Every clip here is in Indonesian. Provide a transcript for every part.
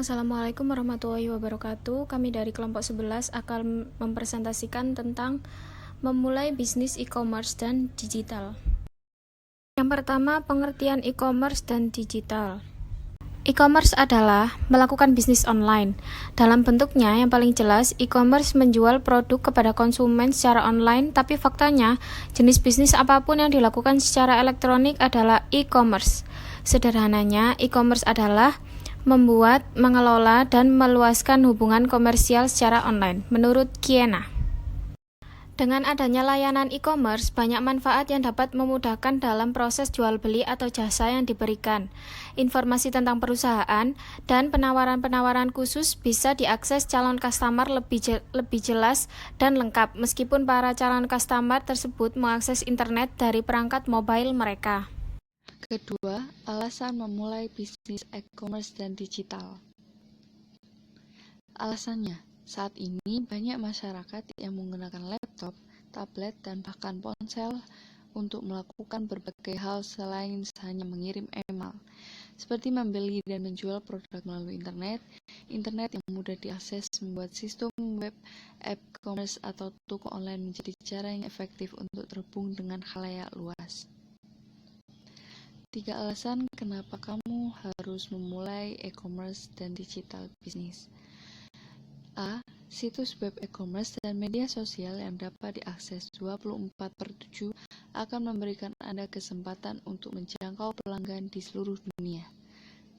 Assalamualaikum warahmatullahi wabarakatuh. Kami dari kelompok 11 akan mempresentasikan tentang memulai bisnis e-commerce dan digital. Yang pertama, pengertian e-commerce dan digital. E-commerce adalah melakukan bisnis online. Dalam bentuknya yang paling jelas, e-commerce menjual produk kepada konsumen secara online, tapi faktanya jenis bisnis apapun yang dilakukan secara elektronik adalah e-commerce. Sederhananya, e-commerce adalah membuat, mengelola, dan meluaskan hubungan komersial secara online, menurut Kiena. Dengan adanya layanan e-commerce, banyak manfaat yang dapat memudahkan dalam proses jual beli atau jasa yang diberikan. Informasi tentang perusahaan dan penawaran-penawaran khusus bisa diakses calon customer lebih jelas dan lengkap, meskipun para calon customer tersebut mengakses internet dari perangkat mobile mereka. Kedua, alasan memulai bisnis e-commerce dan digital. Alasannya, saat ini banyak masyarakat yang menggunakan laptop, tablet, dan bahkan ponsel untuk melakukan berbagai hal selain hanya mengirim email, seperti membeli dan menjual produk melalui internet yang mudah diakses membuat sistem web, e-commerce, atau toko online menjadi cara yang efektif untuk terhubung dengan khalayak luas. 3 alasan kenapa kamu harus memulai e-commerce dan digital bisnis. A. Situs web e-commerce dan media sosial yang dapat diakses 24/7 akan memberikan Anda kesempatan untuk menjangkau pelanggan di seluruh dunia.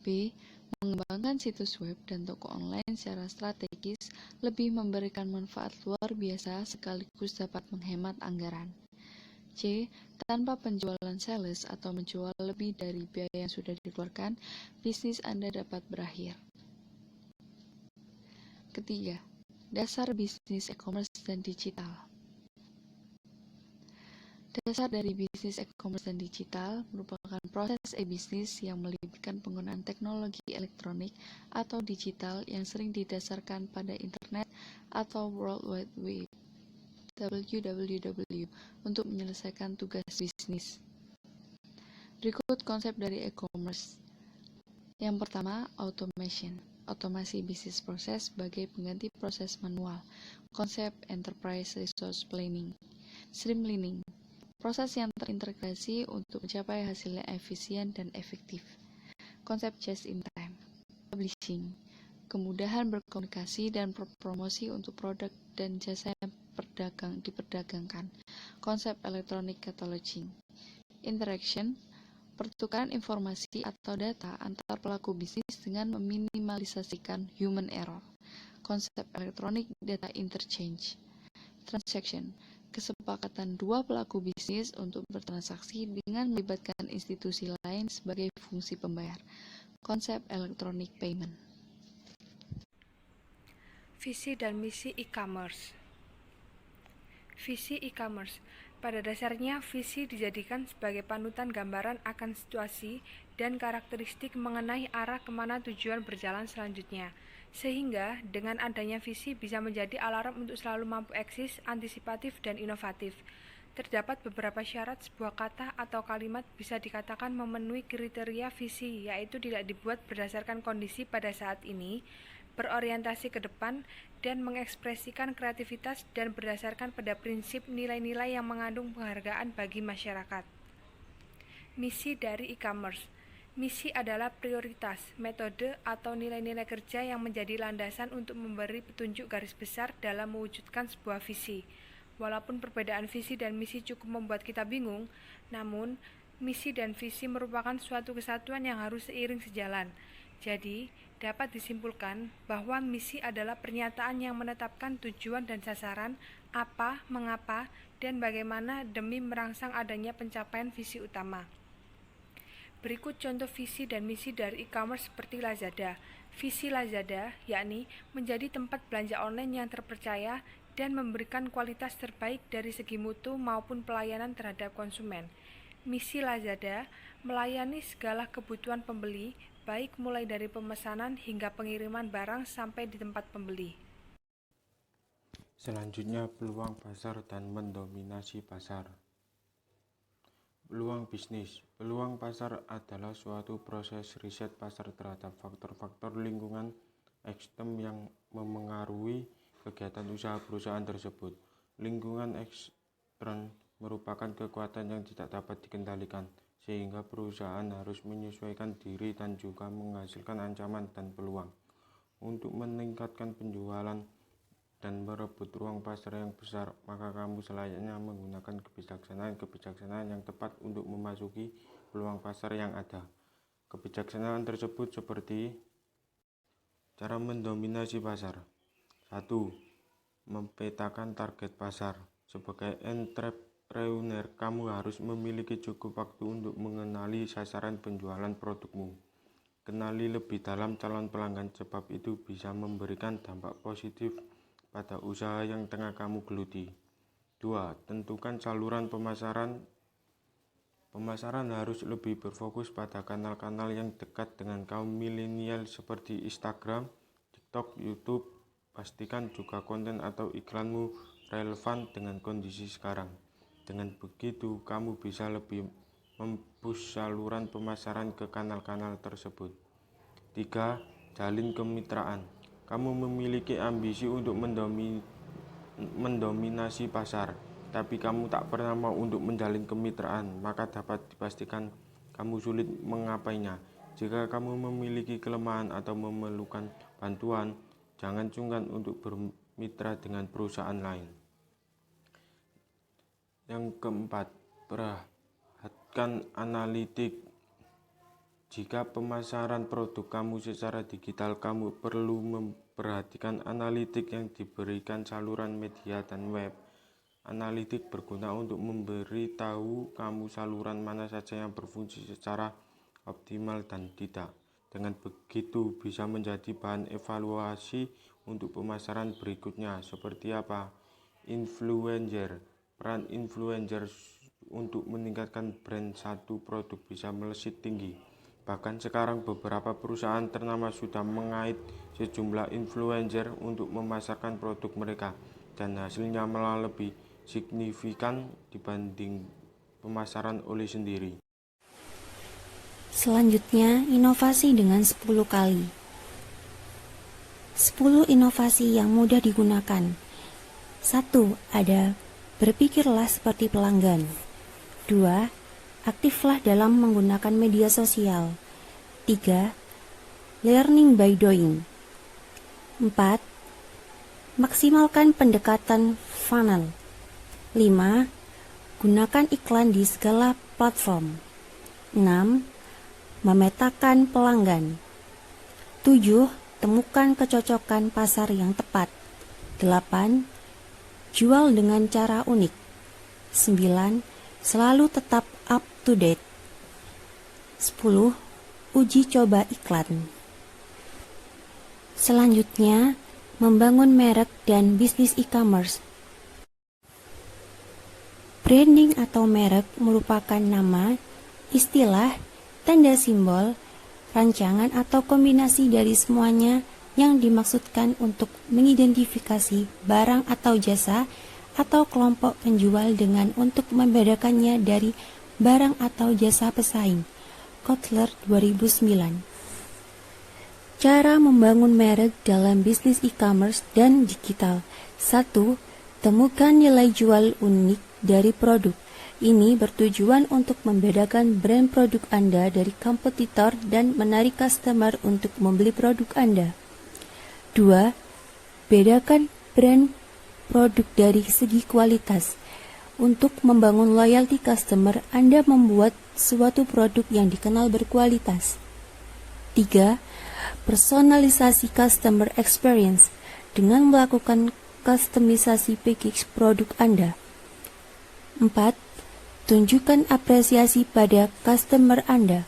B. Mengembangkan situs web dan toko online secara strategis lebih memberikan manfaat luar biasa sekaligus dapat menghemat anggaran. C. Tanpa penjualan sales atau menjual lebih dari biaya yang sudah dikeluarkan, bisnis Anda dapat berakhir. Ketiga, dasar bisnis e-commerce dan digital. Dasar dari bisnis e-commerce dan digital merupakan proses e-bisnis yang melibatkan penggunaan teknologi elektronik atau digital yang sering didasarkan pada internet atau World Wide Web (WWW) untuk menyelesaikan tugas bisnis. Berikut konsep dari e-commerce. Yang pertama, automation. Otomasi bisnis proses sebagai pengganti proses manual. Konsep enterprise resource planning. Streamlining. Proses yang terintegrasi untuk mencapai hasil yang efisien dan efektif. Konsep just in time. Publishing. Kemudahan berkomunikasi dan promosi untuk produk dan jasa yang diperdagangkan. Konsep electronic cataloging. Interaction. Pertukaran informasi atau data antar pelaku bisnis dengan meminimalisasikan human error. Konsep electronic data interchange. Transaction. Kesepakatan dua pelaku bisnis untuk bertransaksi dengan melibatkan institusi lain sebagai fungsi pembayar. Konsep electronic payment. Visi dan misi e-commerce. Visi e-commerce. Pada dasarnya, visi dijadikan sebagai panutan gambaran akan situasi dan karakteristik mengenai arah kemana tujuan berjalan selanjutnya. Sehingga, dengan adanya visi bisa menjadi alarm untuk selalu mampu eksis, antisipatif, dan inovatif. Terdapat beberapa syarat sebuah kata atau kalimat bisa dikatakan memenuhi kriteria visi, yaitu tidak dibuat berdasarkan kondisi pada saat ini, berorientasi ke depan, dan mengekspresikan kreativitas dan berdasarkan pada prinsip nilai-nilai yang mengandung penghargaan bagi masyarakat. Misi dari e-commerce. Misi adalah prioritas, metode, atau nilai-nilai kerja yang menjadi landasan untuk memberi petunjuk garis besar dalam mewujudkan sebuah visi. Walaupun perbedaan visi dan misi cukup membuat kita bingung, namun misi dan visi merupakan suatu kesatuan yang harus seiring sejalan. Jadi, dapat disimpulkan bahwa misi adalah pernyataan yang menetapkan tujuan dan sasaran, apa, mengapa, dan bagaimana demi merangsang adanya pencapaian visi utama. Berikut contoh visi dan misi dari e-commerce seperti Lazada. Visi Lazada, yakni menjadi tempat belanja online yang terpercaya dan memberikan kualitas terbaik dari segi mutu maupun pelayanan terhadap konsumen. Misi Lazada, melayani segala kebutuhan pembeli, baik mulai dari pemesanan hingga pengiriman barang sampai di tempat pembeli. Selanjutnya, peluang pasar dan mendominasi pasar. Peluang bisnis. Peluang pasar adalah suatu proses riset pasar terhadap faktor-faktor lingkungan eksternal yang memengaruhi kegiatan usaha perusahaan tersebut. Lingkungan eksternal merupakan kekuatan yang tidak dapat dikendalikan, sehingga perusahaan harus menyesuaikan diri dan juga menghasilkan ancaman dan peluang. Untuk meningkatkan penjualan dan merebut ruang pasar yang besar, maka kamu selayaknya menggunakan kebijaksanaan yang tepat untuk memasuki peluang pasar yang ada. Kebijaksanaan tersebut seperti cara mendominasi pasar. 1. Memetakan target pasar. Sebagai entrepreneur, kamu harus memiliki cukup waktu untuk mengenali sasaran penjualan produkmu. Kenali lebih dalam calon pelanggan, sebab itu bisa memberikan dampak positif pada usaha yang tengah kamu geluti. 2. Tentukan saluran pemasaran. Pemasaran harus lebih berfokus pada kanal-kanal yang dekat dengan kaum milenial seperti Instagram, TikTok, YouTube. Pastikan juga konten atau iklanmu relevan dengan kondisi sekarang. Dengan begitu, kamu bisa lebih mempush saluran pemasaran ke kanal-kanal tersebut. 3. Jalin kemitraan. Kamu memiliki ambisi untuk mendominasi pasar, tapi kamu tak pernah mau untuk menjalin kemitraan, maka dapat dipastikan kamu sulit mengapainya. Jika kamu memiliki kelemahan atau memerlukan bantuan, jangan sungkan untuk bermitra dengan perusahaan lain. Yang keempat, perhatikan analitik. Jika pemasaran produk kamu secara digital, kamu perlu memperhatikan analitik yang diberikan saluran media dan web. Analitik berguna untuk memberitahu kamu saluran mana saja yang berfungsi secara optimal dan tidak. Dengan begitu bisa menjadi bahan evaluasi untuk pemasaran berikutnya. Seperti apa? Influencer. Peran influencer untuk meningkatkan brand satu produk bisa melesat tinggi. Bahkan sekarang beberapa perusahaan ternama sudah mengait sejumlah influencer untuk memasarkan produk mereka, dan hasilnya malah lebih signifikan dibanding pemasaran oleh sendiri. Selanjutnya, inovasi dengan 10 kali. 10 inovasi yang mudah digunakan. 1. Ada berpikirlah seperti pelanggan. 2. Aktiflah dalam menggunakan media sosial. 3. Learning by doing. 4. Maksimalkan pendekatan funnel. 5. Gunakan iklan di segala platform. 6. Memetakan pelanggan. 7. Temukan kecocokan pasar yang tepat. 8. Jual dengan cara unik. 9. Selalu tetap up to date. 10. Uji coba iklan. Selanjutnya, membangun merek dan bisnis e-commerce. Branding atau merek merupakan nama, istilah, tanda simbol, rancangan atau kombinasi dari semuanya yang dimaksudkan untuk mengidentifikasi barang atau jasa atau kelompok penjual dengan untuk membedakannya dari barang atau jasa pesaing. Kotler 2009. Cara membangun merek dalam bisnis e-commerce dan digital. 1. Temukan nilai jual unik dari produk. Ini bertujuan untuk membedakan brand produk Anda dari kompetitor dan menarik customer untuk membeli produk Anda. 2. Bedakan brand produk dari segi kualitas. Untuk membangun loyalty customer, Anda membuat suatu produk yang dikenal berkualitas. 3. Personalisasi customer experience dengan melakukan kustomisasi package produk Anda. 4. Tunjukkan apresiasi pada customer Anda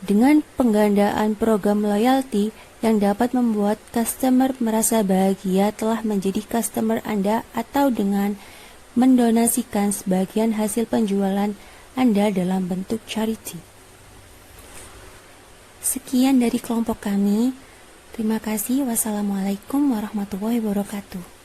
dengan penggandaan program loyalty yang dapat membuat customer merasa bahagia telah menjadi customer Anda, atau dengan mendonasikan sebagian hasil penjualan Anda dalam bentuk charity. Sekian dari kelompok kami. Terima kasih. Wassalamualaikum warahmatullahi wabarakatuh.